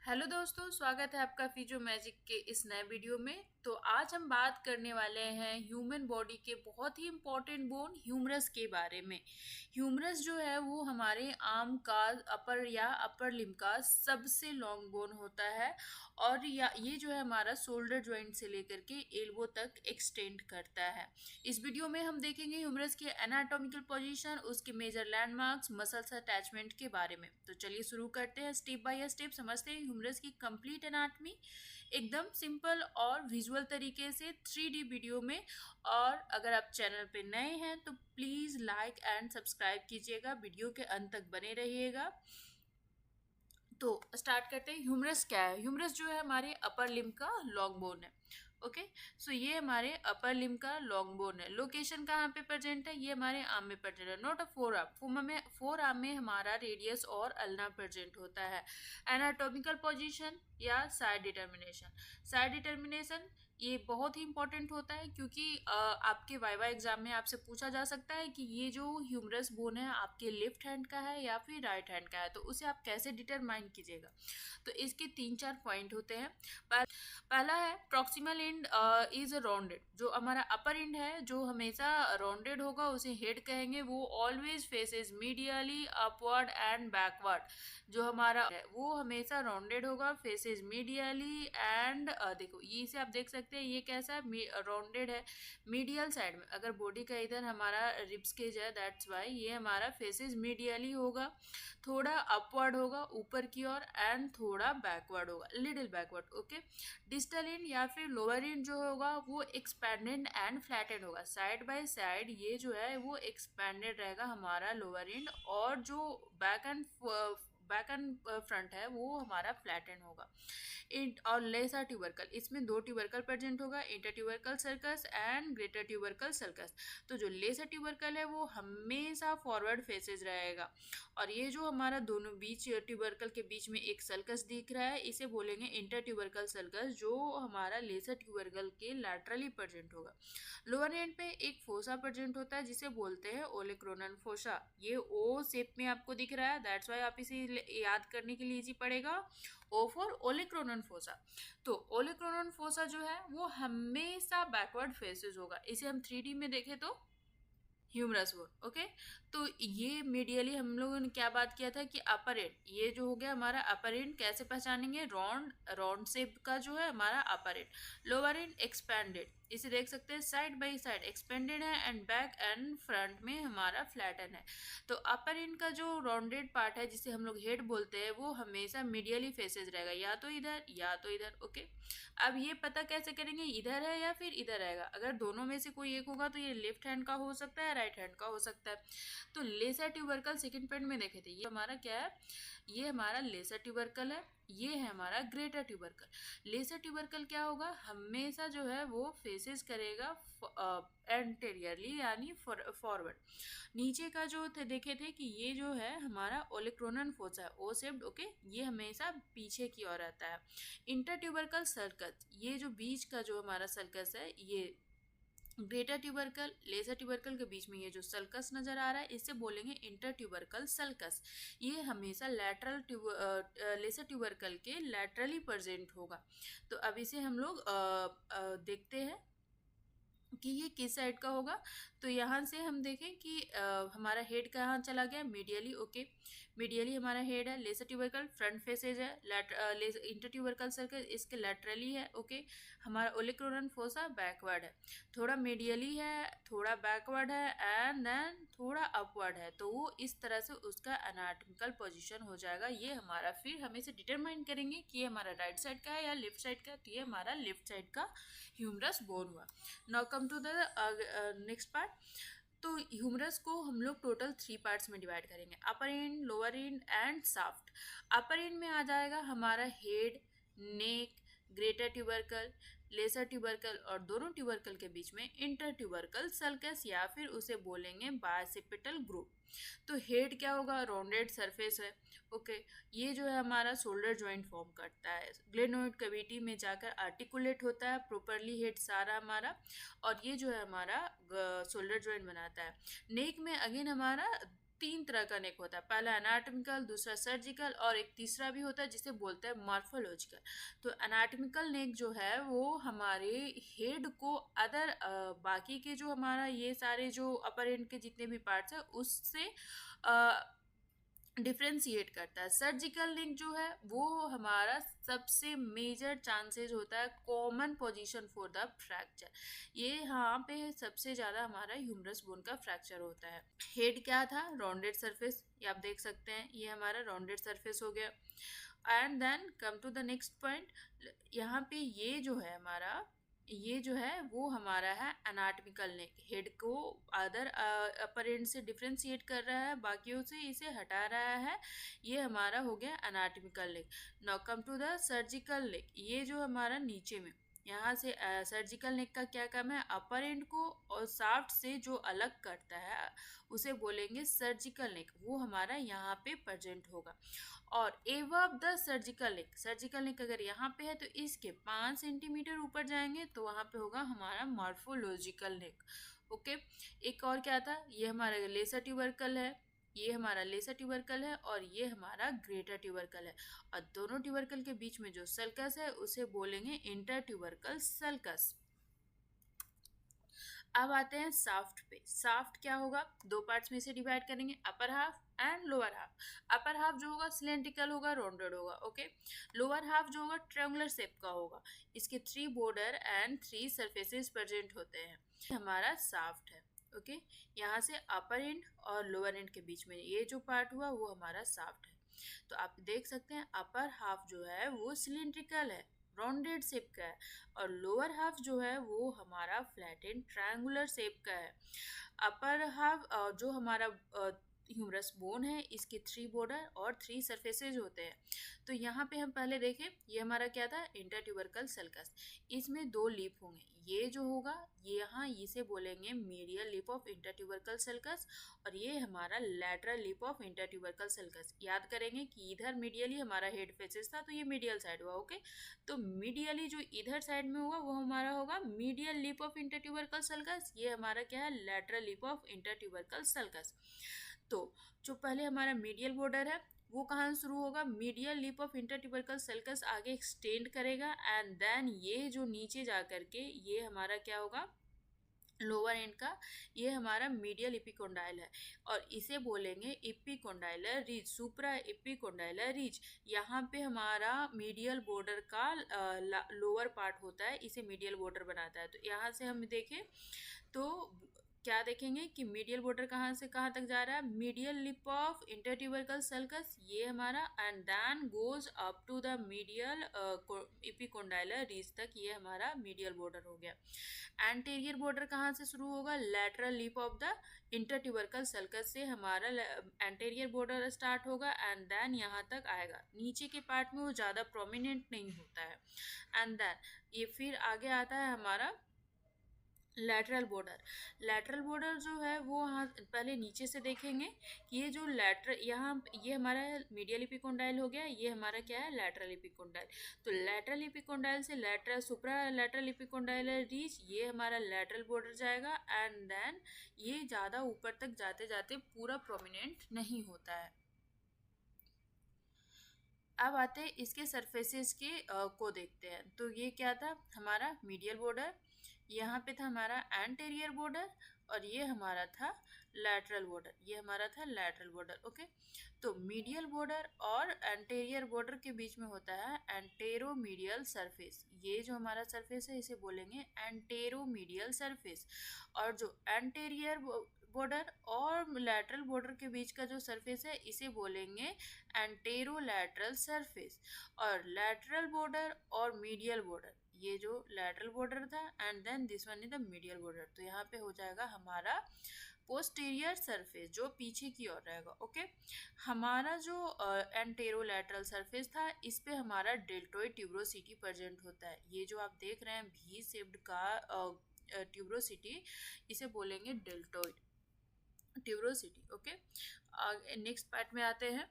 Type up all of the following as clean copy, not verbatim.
Hello दोस्तों, स्वागत है आपका फिजियो मैजिक के इस नए वीडियो में। तो आज हम बात करने वाले हैं ह्यूमन बॉडी के बहुत ही इम्पोर्टेंट बोन ह्यूमरस के बारे में। ह्यूमरस जो है वो हमारे आर्म का अपर लिम्ब का सबसे लॉन्ग बोन होता है और ये जो है हमारा शोल्डर जॉइंट से लेकर के एल्बो तक एक्सटेंड करता है। इस वीडियो में हम देखेंगे ह्यूमरस के एनाटॉमिकल पोजीशन, उसके मेजर लैंडमार्क्स, मसल्स अटैचमेंट के बारे में। तो चलिए शुरू करते हैं, स्टेप बाय स्टेप समझते हैं ह्यूमरस की कंप्लीट एनाटमी एकदम सिंपल और विजुअल तरीके से 3D वीडियो में। और अगर आप चैनल पे नए हैं तो प्लीज़ लाइक एंड सब्सक्राइब कीजिएगा, वीडियो के अंत तक बने रहिएगा। तो स्टार्ट करते हैं। ह्यूमरस क्या है? ह्यूमरस जो है हमारे अपर लिम्ब का लॉन्ग बोन है। ओके, सो ये हमारे अपर लिम्ब का लॉन्ग बोन है। लोकेशन कहाँ पे प्रेजेंट है? ये हमारे आर्म में प्रेजेंट है, not a four arm. Four arm में हमारा रेडियस और अल्ना प्रेजेंट होता है। एनाटॉमिकल पोजीशन या साइड डिटर्मिनेशन। साइड डिटर्मिनेशन ये बहुत ही इंपॉर्टेंट होता है क्योंकि आपके वाइवा एग्जाम में आपसे पूछा जा सकता है कि ये जो ह्यूमरस बोन है आपके लेफ्ट हैंड का है या फिर राइट हैंड का है, तो उसे आप कैसे डिटरमाइन कीजिएगा। तो इसके 3-4 पॉइंट होते हैं। पहला है प्रॉक्सिमल एंड इज राउंडेड। जो हमारा अपर एंड है जो हमेशा राउंडेड होगा उसे हेड कहेंगे। वो always faces medially upward and backward. जो हमारा है वो हमेशा राउंडेड होगा, फेसेस मीडियली एंड देखो ये इसे आप देख सकते हैं, ये कैसा है? राउंडेड है मीडियल साइड में। अगर बॉडी का इधर हमारा रिब्स केज है, दैट्स वाई ये हमारा फेसेस मीडियली होगा, थोड़ा अपवर्ड होगा ऊपर की ओर एंड थोड़ा बैकवर्ड होगा, little backward. Okay, distal end या फिर लोअर एंड जो होगा वो एक्सपैंडेड एंड फ्लैटेड होगा। साइड बाय साइड ये जो है वो एक्सपैंडेड रहेगा हमारा लोअर एंड, और जो बैक एंड फ्रंट है वो हमारा फ्लैट एंड होगा। और लेसर ट्यूबरकल, इसमें 2 ट्यूबरकल प्रेजेंट होगा, inter tubercle circus and greater tubercle circus. तो जो लेसर ट्यूबरकल है वो हमेशा फॉरवर्ड फेसेस रहेगा, और ये जो हमारा दोनों बीच ट्यूबरकल के बीच में एक सर्कस दिख रहा है इसे बोलेंगे इंटर ट्यूबरकल सर्कस, जो हमारा लेसर ट्यूबरकल के लैटरली प्रेजेंट होगा। लोअर एंड पे एक फोसा प्रेजेंट होता है जिसे बोलते हैं ओलेक्रोनल फोसा। ये ओ शेप में आपको दिख रहा है, दैट्स वाई आप इसे याद करने के लिए इजी पड़ेगा, ओ फॉर ओलेक्रोनल फोसा। तो ओलेक्रोनल फोसा जो है वो हमेशा बैकवर्ड फेसेस होगा। इसे हम 3D में देखें तो ह्यूमरस बोन। ओके, तो ये मीडियली हम लोगों ने क्या बात किया था कि अपर एंड, ये जो हो गया हमारा अपर एंड। कैसे पहचानेंगे? राउंड शेप का जो है हमारा अपर एंड। लोअर एंड एक्सपैंडेड, इसे देख सकते हैं साइड बाय साइड एक्सपेंडेड है एंड बैक एंड फ्रंट में हमारा फ्लैटन है। तो अपर एंड का जो राउंडेड पार्ट है जिसे हम लोग हेड बोलते हैं वो हमेशा मीडियली फेसेस रहेगा, या तो इधर या तो इधर। ओके, अब ये पता कैसे करेंगे इधर है या फिर इधर रहेगा? अगर दोनों में से कोई एक होगा तो ये लेफ्ट हैंड का हो सकता है, राइट हैंड का हो सकता है। तो लेसर ट्यूबरकल सेकेंड पॉइंट में देखे थे, ये हमारा क्या है? ये हमारा लेसर ट्यूबरकल है, ये है हमारा ग्रेटर ट्यूबरकल। लेसर ट्यूबरकल क्या होगा? हमेशा जो है वो फेसेस करेगा एंटेरियरली यानी फॉरवर्ड। नीचे का जो थे देखे थे कि ये जो है हमारा ओलेक्रोनल फोसा है, ओ शेप्ड। ओके, ये हमेशा पीछे की ओर रहता है। इंटर ट्यूबरकल सर्कस, ये जो बीच का जो हमारा सर्कस है, ये ग्रेटर ट्यूबरकल लेसर ट्यूबरकल के बीच में ये जो सल्कस नजर आ रहा है इसे बोलेंगे इंटर ट्यूबरकल सल्कस। ये हमेशा लेसर ट्यूबरकल के लैटरली प्रेजेंट होगा। तो अब इसे हम लोग देखते हैं कि ये किस साइड का होगा। तो यहाँ से हम देखें कि हमारा हेड कहाँ चला गया? मीडियली। ओके, मीडियली हमारा हेड है। लेसर ट्यूबरकल फ्रंट फेसेज है, इंटर ट्यूबरकल सर्कल इसके लैटरली है। ओके, हमारा ओलेक्रोनल फोसा बैकवर्ड है, थोड़ा मीडियली है, थोड़ा बैकवर्ड है एंड देन थोड़ा अपवर्ड है। तो वो इस तरह से उसका एनाटॉमिकल पोजीशन हो जाएगा। ये हमारा फिर हम इसे डिटरमाइन करेंगे कि ये हमारा राइट साइड का है या लेफ्ट साइड का। तो ये हमारा लेफ्ट साइड का ह्यूमरस बोन हुआ। Now come to the next part. तो ह्यूमरस को हम लोग टोटल 3 पार्ट्स में डिवाइड करेंगे, upper end, lower end and shaft. Upper end में आ जाएगा हमारा head, neck, greater tubercle, lesser tubercle और दोनों ट्यूबरकल के बीच में इंटर ट्यूबरकल सल्कस या फिर उसे बोलेंगे बायसिपिटल ग्रुप। तो हेड क्या होगा? राउंडेड सरफेस है। ओके, ये जो है हमारा शोल्डर जॉइंट फॉर्म करता है, ग्लेनोइड कैविटी में जाकर आर्टिकुलेट होता है प्रॉपरली हेड सारा हमारा, और ये जो है हमारा शोल्डर जॉइंट बनाता है। नेक में अगेन हमारा तीन तरह का नेक होता है, पहला एनाटॉमिकल, दूसरा सर्जिकल और एक तीसरा भी होता है जिसे बोलते हैं मॉर्फोलॉजिकल। तो एनाटॉमिकल नेक जो है वो हमारे हेड को अदर बाकी के जो हमारा ये सारे जो अपर एंड के जितने भी पार्ट्स हैं उससे डिफ्रेंशिएट करता है। सर्जिकल नेक जो है वो हमारा सबसे मेजर चांसेस होता है common position for the fracture. ये यहाँ पे सबसे ज़्यादा हमारा ह्यूमरस बोन का फ्रैक्चर होता है। हेड क्या था, राउंडेड सरफेस, ये आप देख सकते हैं, ये हमारा राउंडेड सरफेस हो गया। And then come to the next point, यहाँ पे ये जो है हमारा, ये जो है वो हमारा है एनाटॉमिकल नेक, हेड को अदर अपर एंड से डिफ्रेंशिएट कर रहा है, बाकियों से इसे हटा रहा है, ये हमारा हो गया anatomical neck. Now come to the surgical neck, ये जो हमारा नीचे में यहाँ से सर्जिकल नेक का क्या काम है, अपर एंड को और शाफ्ट से जो अलग करता है उसे बोलेंगे सर्जिकल नेक, वो हमारा यहाँ पे प्रेजेंट होगा। और एवब द सर्जिकल नेक अगर यहाँ पे है तो इसके 5 सेंटीमीटर ऊपर जाएंगे तो वहाँ पे होगा हमारा मॉर्फोलॉजिकल नेक। ओके, एक और क्या था, ये हमारा लेसर ट्यूबरकल है, ये हमारा लेसर ट्यूबरकल है और ये हमारा ग्रेटर ट्यूबरकल है, और दोनों ट्यूबरकल के बीच में जो सल्कस है उसे बोलेंगे इंटर ट्यूबरकल सल्कस। अब आते हैं साफ्ट पे। साफ्ट क्या होगा, दो पार्ट्स में से डिवाइड करेंगे, upper half and lower half. Upper half जो होगा सिलेंड्रिकल होगा, राउंडेड होगा। ओके, लोअर हाफ जो होगा ट्रायंगुलर शेप का होगा, इसके 3 बॉर्डर एंड 3 सरफेसेस प्रेजेंट होते हैं, हमारा साफ्ट है। ओके, यहाँ से अपर एंड और लोअर एंड के बीच में ये जो पार्ट हुआ वो हमारा साफ्ट है। तो आप देख सकते हैं अपर हाफ जो है वो सिलेंड्रिकल है, राउंडेड शेप का है, और लोअर हाफ जो है वो हमारा फ्लैट एंड ट्रायंगुलर शेप का है। अपर हाफ जो हमारा ह्यूमरस बोन है इसके 3 बॉर्डर और 3 सरफेसेज होते हैं। तो यहाँ पे हम पहले देखें, ये हमारा क्या था, इंटरट्यूबरकल सल्कस, इसमें 2 लिप होंगे, ये जो होगा ये यहाँ इसे बोलेंगे medial lip of intertubercular sulcus, और ये हमारा lateral lip of intertubercular sulcus. याद करेंगे कि इधर मीडियली हमारा हेड फेसेस था तो ये मीडियल साइड हुआ। ओके, तो मीडियली जो इधर साइड में होगा वो हमारा होगा medial lip of intertubercular sulcus, ये हमारा क्या है, lateral lip of intertubercular sulcus. तो जो पहले हमारा मीडियल बॉर्डर है वो कहाँ से शुरू होगा, medial lip of intertubercular sulcus आगे एक्सटेंड करेगा, एंड देन ये जो नीचे जा करके ये हमारा क्या होगा, लोअर एंड का, ये हमारा मीडियल इपिकोंडाइल है, और इसे बोलेंगे इपिकोंडाइलर रीज, सुप्रा इपिकोंडाइलर रीज। यहाँ पे हमारा मीडियल बॉर्डर का लोअर पार्ट होता है, इसे मीडियल बॉर्डर बनाता है। तो यहाँ से हम देखें तो क्या देखेंगे कि मीडियल बॉर्डर कहाँ से कहाँ तक जा रहा है, medial lip of intertubercular sulcus ये हमारा, and then goes up to the medial epicondylar ridge तक, ये हमारा मीडियल बॉर्डर हो गया। एंटीरियर बॉर्डर कहाँ से शुरू होगा, lateral lip of the intertubercular sulcus से हमारा एंटीरियर बॉर्डर स्टार्ट होगा, एंड देन यहाँ तक आएगा, नीचे के पार्ट में वो ज़्यादा प्रोमिनेंट नहीं होता है। एंड देन ये फिर आगे आता है हमारा लैटरल बॉर्डर। लैटरल बॉर्डर जो है वो हाँ पहले नीचे से देखेंगे कि ये जो लैटरल, यहाँ ये हमारा मीडियल इपिकोंडाइल हो गया, ये हमारा क्या है, लैटरल इपिकोंडाइल। तो लैटरल इपिकोंडाइल से लैटरल सुप्रा लैटरल इपिकोंडाइल रीच, ये हमारा लैटरल बॉर्डर जाएगा, एंड देन ये ज़्यादा ऊपर तक जाते जाते पूरा प्रोमिनेंट नहीं होता है। अब आते हैं इसके सरफेसेस के को देखते हैं। तो ये क्या था हमारा मीडियल बॉर्डर, यहाँ पे था हमारा एंटीरियर बॉर्डर, और ये हमारा था लैटरल बॉर्डर, ये हमारा था लैटरल बॉर्डर। ओके, तो मीडियल बॉर्डर और एंटीरियर बॉर्डर के बीच में होता है एंटेरोमीडियल सरफेस, ये जो हमारा सरफेस है इसे बोलेंगे एंटेरोमीडियल सरफेस। और जो एंटीरियर बॉर्डर और लैटरल बॉर्डर के बीच का जो सरफेस है इसे बोलेंगे एंटेरोलैटरल सरफेस। और लैटरल बॉर्डर और मीडियल बॉर्डर, ये जो लैटरल बॉर्डर था and then this one is the medial border, तो यहाँ पे हो जाएगा हमारा पोस्टीरियर सरफेस जो पीछे की ओर रहेगा। ओके, हमारा जो एंटेरोलैटरल सरफेस था इस पे हमारा डेल्टोइड ट्यूब्रोसिटी प्रेजेंट होता है, ये जो आप देख रहे हैं भी शेप्ड का ट्यूब्रोसिटी, इसे बोलेंगे deltoid tuberosity. Okay, next part में आते हैं।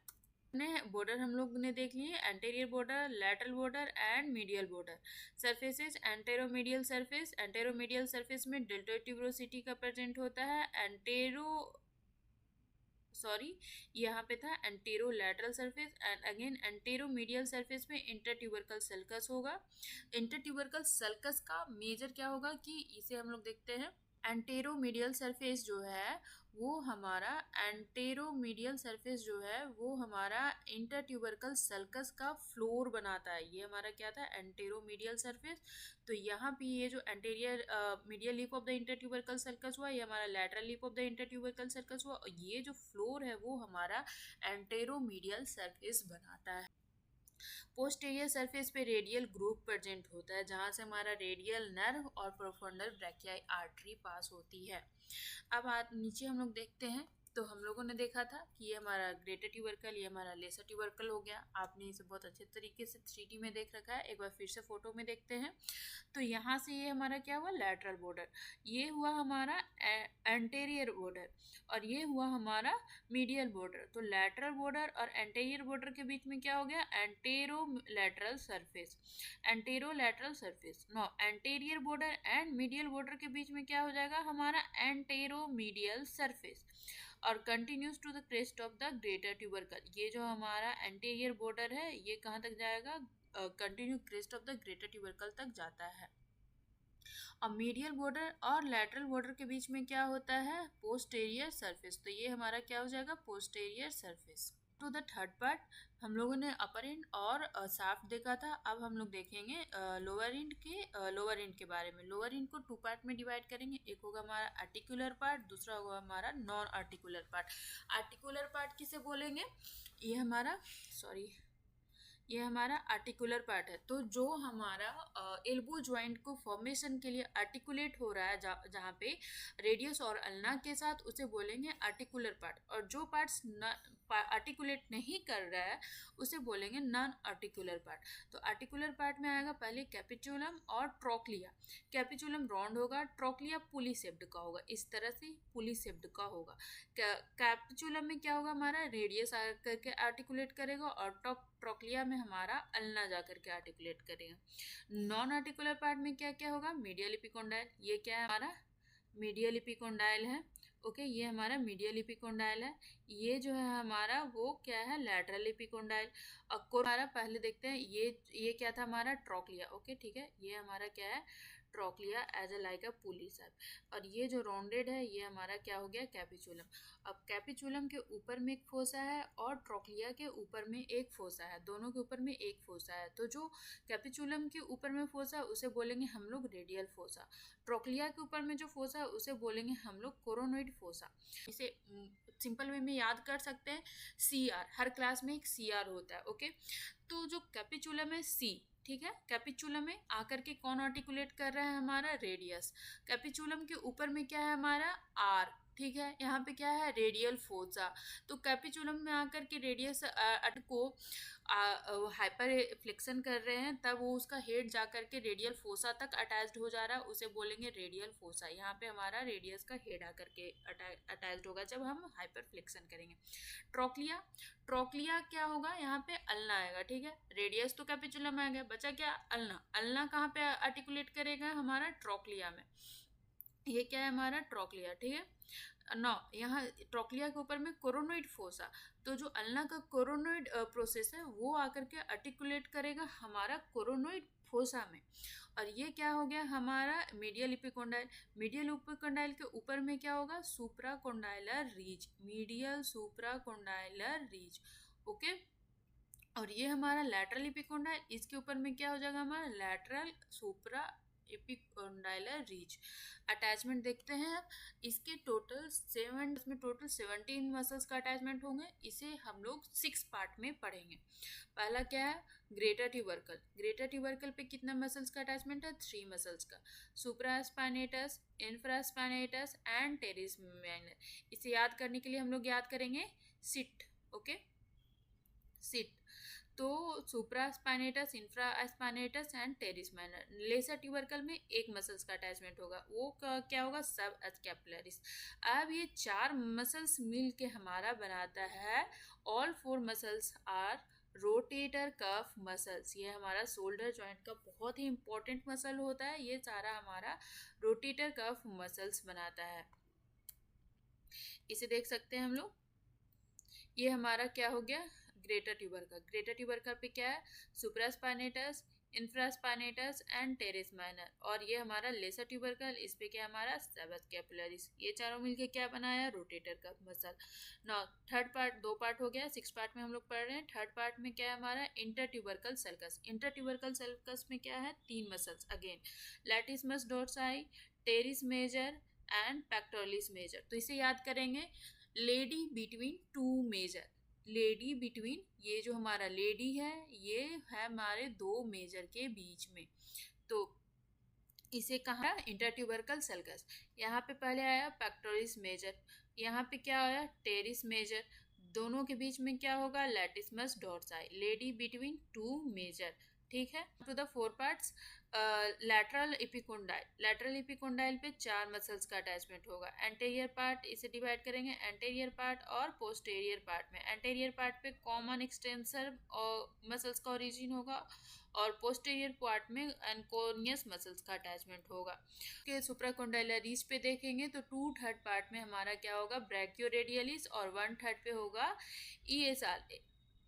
बॉर्डर हम लोग ने देख लिए, anterior border, lateral border and medial border. Surfaces, anteromedial surface, anteromedial surface में डेल्टोइड ट्यूब्रोसिटी का प्रेजेंट होता है, सॉरी, यहाँ पे था anterolateral surface and again anteromedial surface में इंटरट्यूबरकल सल्कस होगा। इंटरट्यूबरकल सल्कस का मेजर क्या होगा कि इसे हम लोग देखते हैं। एंटेरोमीडियल सरफेस जो है वो हमारा एंटेरोमीडियल सरफेस जो है वो हमारा इंटरट्यूबरकल सल्कस का फ्लोर बनाता है। ये हमारा क्या था, एंटेरोमीडियल सरफेस। तो यहाँ पे ये जो anterior medial lip of the intertubercular sulcus हुआ, ये हमारा lateral lip of the intertubercular sulcus हुआ, और ये जो फ्लोर है वो हमारा एंटेरोमीडियल सरफेस बनाता है। पोस्टीरियर सरफेस पे रेडियल ग्रूव प्रेजेंट होता है, जहाँ से हमारा रेडियल नर्व और प्रोफंडल ब्रैकियाई आर्टरी पास होती है। अब नीचे हम लोग देखते हैं, तो हम लोगों ने देखा था कि ये हमारा ग्रेटर ट्यूबरकल, ये हमारा लेसर ट्यूबरकल हो गया। आपने इसे बहुत अच्छे तरीके से 3D में देख रखा है, एक बार फिर से फोटो में देखते हैं। तो यहाँ से ये हमारा क्या हुआ, लैटरल बॉर्डर, ये हुआ हमारा एंटेरियर बॉर्डर, और ये हुआ हमारा मीडियल बॉर्डर। तो लैटरल बॉर्डर और एंटेरियर बॉर्डर के बीच में क्या हो गया, anterolateral surface, anterolateral surface. No, anterior border and medial border के बीच में क्या हो जाएगा, हमारा एंटेरोमीडियल सरफेस, और continues to the crest of the greater tubercle. ये जो हमारा एंटेरियर बॉर्डर है ये कहाँ तक जाएगा, continue crest of the greater tubercle तक जाता है। और मीडियल बॉर्डर और लैटरल बॉर्डर के बीच में क्या होता है, पोस्टेरियर सरफेस। तो ये हमारा क्या हो जाएगा, posterior surface. To the third part, हम लोगों ने अपर एंड और साफ्ट देखा था। अब हम लोग देखेंगे लोअर एंड के बारे में। लोअर एंड को 2 पार्ट में डिवाइड करेंगे, एक होगा हमारा आर्टिकुलर पार्ट, दूसरा होगा हमारा non articular part. Articular part किसे बोलेंगे, ये हमारा ये हमारा आर्टिकुलर पार्ट है। तो जो हमारा एल्बो जॉइंट को फॉर्मेशन के लिए आर्टिकुलेट हो रहा है, जहाँ पे रेडियस और अल्ना के साथ, उसे बोलेंगे आर्टिकुलर पार्ट। और जो पार्ट्स आर्टिकुलेट नहीं कर रहा है उसे बोलेंगे नॉन आर्टिकुलर पार्ट। तो आर्टिकुलर पार्ट में आएगा पहले कैपिचुलम और ट्रोक्लिया। कैपिचुलम राउंड होगा, ट्रोक्लिया पुली शेप्ड का होगा, इस तरह से पुली शेप्ड का होगा। कैपिचुलम में क्या होगा, हमारा रेडियस आकर के आर्टिकुलेट करेगा, और ट्रोक्लिया में हमारा अल्ना जाकर के आर्टिकुलेट करेगा। नॉन आर्टिकुलर पार्ट में क्या क्या होगा, मीडियल एपिकोंडाइल, ये क्या है हमारा मीडियल एपिकोंडाइल है। ओके, ये हमारा मीडियल एपिकोंडाइल है। ये जो है हमारा वो क्या है, लैटरल एपिकोंडाइल। अब को हमारा पहले देखते हैं, ये क्या था हमारा, ट्रोक्लिया। ओके ठीक है, ये हमारा क्या है, trochlea as a like a pulley shape. और ये जो राउंडेड है ये हमारा क्या हो गया, कैपिचुलम। अब कैपिचुलम के ऊपर में एक फोसा है और ट्रोक्लिया के ऊपर में एक फोसा है, दोनों के ऊपर में एक फोसा है। तो जो कैपिचुलम के ऊपर में फोसा है उसे बोलेंगे हम लोग रेडियल फोसा। ट्रोक्लिया के ऊपर में जो फोसा है उसे बोलेंगे हम लोग कोरोनोइड फोसा। इसे सिंपल वे में याद कर सकते हैं, CR, हर क्लास में एक CR होता है। ओके, तो जो कैपिचुलम है C, ठीक है, कैपिचुलम में आकर के कौन आर्टिकुलेट कर रहा है, हमारा रेडियस। कैपिचुलम के ऊपर में क्या है हमारा, R, ठीक है, यहाँ पे क्या है, रेडियल फोसा। तो कैपिचुलम में आकर के रेडियस को हाइपर फ्लेक्शन कर रहे हैं, तब वो उसका हेड जाकर के रेडियल फोसा तक अटैच्ड हो जा रहा है, उसे बोलेंगे रेडियल फोसा। यहाँ पे हमारा रेडियस का हेड आकर के अटैच्ड होगा जब हम हाइपर फ्लेक्शन करेंगे। ट्रोक्लिया क्या होगा, यहाँ पे अल्ना आएगा, ठीक है, रेडियस तो कैपिचुलम आ गया, बचा क्या, अल्ना। अल्ना कहाँ पे आर्टिकुलेट करेगा, हमारा ट्रोक्लिया में। ये क्या है हमारा ट्रोक्लिया, ठीक है। नौ, यहाँ ट्रोक्लिया के ऊपर में कोरोनोइड फोसा। तो जो अल्ना का कोरोनोइड प्रोसेस है वो आकर के आर्टिकुलेट करेगा हमारा कोरोनोइड फोसा में। और ये क्या हो गया हमारा मीडियल एपिकोंडाइल। मीडियल एपिकोंडाइल के ऊपर में क्या होगा, सुप्राकोंडाइलर रीज, मीडियल सुप्राकोंडाइलर रीज। ओके, और ये हमारा लैटरल एपिकोंडाइल, इसके ऊपर में क्या हो जाएगा हमारा लैटरल सुप्रा एपिकोंडाइलर रीज। अटैचमेंट देखते हैं अब, इसके टोटल 17 मसल्स का अटैचमेंट होंगे। इसे हम लोग 6 पार्ट में पढ़ेंगे। पहला क्या है, ग्रेटर ट्यूबरकल। ग्रेटर ट्यूबरकल पे कितना मसल्स का अटैचमेंट है, 3 मसल्स का, supraspinatus, infraspinatus and teres minor. इसे याद करने के लिए हम लोग याद करेंगे सिट। Okay, SIT. तो supraspinatus, infraspinatus and teres minor. Lesser tubercle में एक मसल्स का अटैचमेंट होगा, वो क्या होगा, सब स्कैपुलरिस। अब ये 4 मसल्स मिल के हमारा बनाता है, all 4 muscles are rotator cuff muscles. ये हमारा शोल्डर जॉइंट का बहुत ही इंपॉर्टेंट मसल होता है, ये सारा हमारा रोटेटर कफ मसल्स बनाता है। इसे देख सकते हैं हम लोग, ये हमारा क्या हो गया, ग्रेटर ट्यूबरकल। ग्रेटर ट्यूबरकल पे क्या है, supraspinatus, infraspinatus and teres minor. और ये हमारा लेसर ट्यूबरकल, इस पे क्या हमारा सेबस कैपिलरीज। ये चारों मिलके क्या बनाया, रोटेटर का मसल। नौ थर्ड पार्ट, दो पार्ट हो गया, 6 पार्ट में हम लोग पढ़ रहे हैं। थर्ड पार्ट में क्या है हमारा, inter tubercle sulcus. Inter tubercle sulcus में क्या है, 3 muscles again, latissimus dorsi, teres major and pectoralis major. तो इसे याद करेंगे, lady between two major. Lady between, ये जो हमारा लेडी है ये है हमारे दो मेजर के बीच में। तो इसे कहा इंटरट्यूबरकल सल्कस। यहाँ पे पहले आया पेक्टोरिस मेजर, यहाँ पे क्या आया, टेरिस मेजर। दोनों के बीच में क्या होगा, latissimus dorsi, lady between two major. ठीक है, to the 4 parts. Lateral epicondyle, lateral epicondyle पे 4 मसल्स का अटैचमेंट होगा। एंटेरियर पार्ट, इसे डिवाइड करेंगे एंटेरियर पार्ट और पोस्टेरियर पार्ट में। एंटेरियर पार्ट पे कॉमन एक्सटेंसर और मसल्स का ओरिजिन होगा, और पोस्टेरियर पार्ट में एनकोनियस मसल्स का अटैचमेंट होगा। के सुप्राकोंडाइलरीज पे देखेंगे तो 2/3 पार्ट में हमारा क्या होगा, ब्रैकियोरेडियलिस, और 1/3 पे होगा ESR,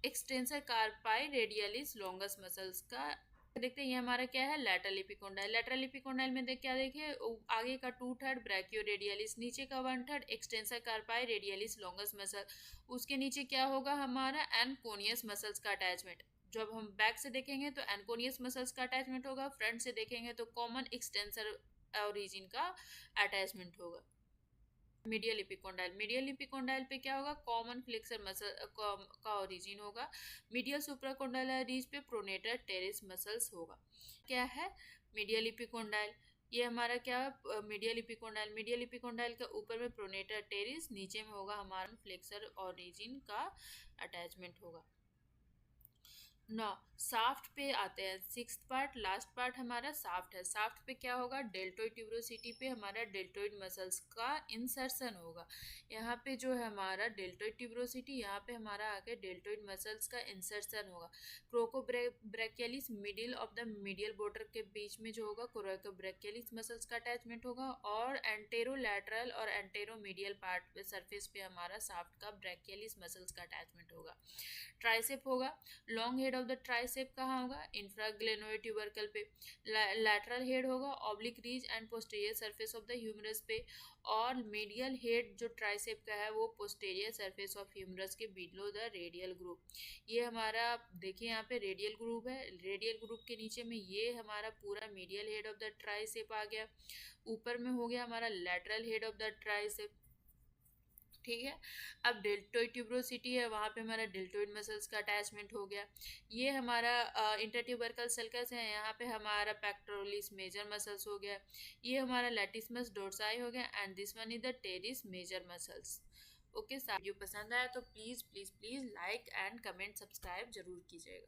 extensor कार्पाई radialis longus muscles का। देखते हैं ये हमारा क्या है, लैटरल एपिकोंडाइल। लैटरल एपिकोंडाइल में देख क्या देखिए, आगे का 2/3 ब्रैकियोरेडियलिस, नीचे का 1/3 एक्सटेंसर कार्पाई रेडियलिस लॉन्गस मसल। उसके नीचे क्या होगा हमारा, एनकोनियस मसल्स का अटैचमेंट। जब हम बैक से देखेंगे तो एनकोनियस मसल्स का अटैचमेंट होगा, फ्रंट से देखेंगे तो कॉमन एक्सटेंसर ओरिजिन का अटैचमेंट होगा। मीडियल एपिकोंडाइल, मीडियल एपिकोंडाइल पे क्या होगा, कॉमन फ्लेक्सर मसल का ओरिजिन होगा। मीडियल सुप्राकोंडाइलरीज पे प्रोनेटर टेरिस मसल्स होगा। क्या है, मीडियल एपिकोंडाइल, ये हमारा क्या, मीडियल एपिकोंडाइल। मीडियल एपिकोंडाइल का ऊपर में प्रोनेटर टेरिस, नीचे में होगा हमारा फ्लेक्सर ओरिजिन का अटैचमेंट होगा। नौ, साफ्ट पे आते हैं, 6th पार्ट, लास्ट पार्ट हमारा साफ्ट है। साफ्ट पे क्या होगा, डेल्टोइड ट्यूबरोसिटी पे हमारा डेल्टोइड मसल्स का इंसर्शन होगा। यहाँ पे जो है हमारा डेल्टोइड ट्यूबरोसिटी, यहाँ पे हमारा आगे डेल्टोइड मसल्स का इंसर्शन होगा। Coracobrachialis, middle of the medial border के बीच में जो होगा क्रोकोब्रैकियलिस मसल्स का अटैचमेंट होगा, और एंटेरोलैटरल और एंटेरोमीडियल पार्ट पे सरफेस पे हमारा साफ्ट का ब्रैकियलिस मसल्स का अटैचमेंट होगा। ट्राइसेप होगा, long head of the tricep कहाँ होगा, इंफ्राग्लेनोइड ट्यूबरकल पे। लैटरल हेड होगा oblique ridge and posterior surface of the humerus पे, और मीडियल हेड जो ट्राइसेप का है वो पोस्टीरियर सरफेस ऑफ ह्यूमरस के बिलो द रेडियल ग्रुप। ये हमारा देखिए यहाँ पे रेडियल ग्रुप है, रेडियल ग्रुप के नीचे में ये हमारा पूरा medial head of the tricep आ गया। ऊपर में हो गया हमारा lateral head of the tricep. ठीक है, अब डेल्टोइड ट्यूबरोसिटी है, वहाँ पे हमारा डेल्टोइड मसल्स का अटैचमेंट हो गया। ये हमारा इंटरट्यूबरकल सल्कस है, यहाँ पे हमारा पेक्टोरलिस मेजर मसल्स हो गया। ये हमारा लैटिसमस डोर्साई हो गया, and this one is the teres major muscles. Okay, video पसंद आया तो please please please like and comment subscribe जरूर कीजिएगा।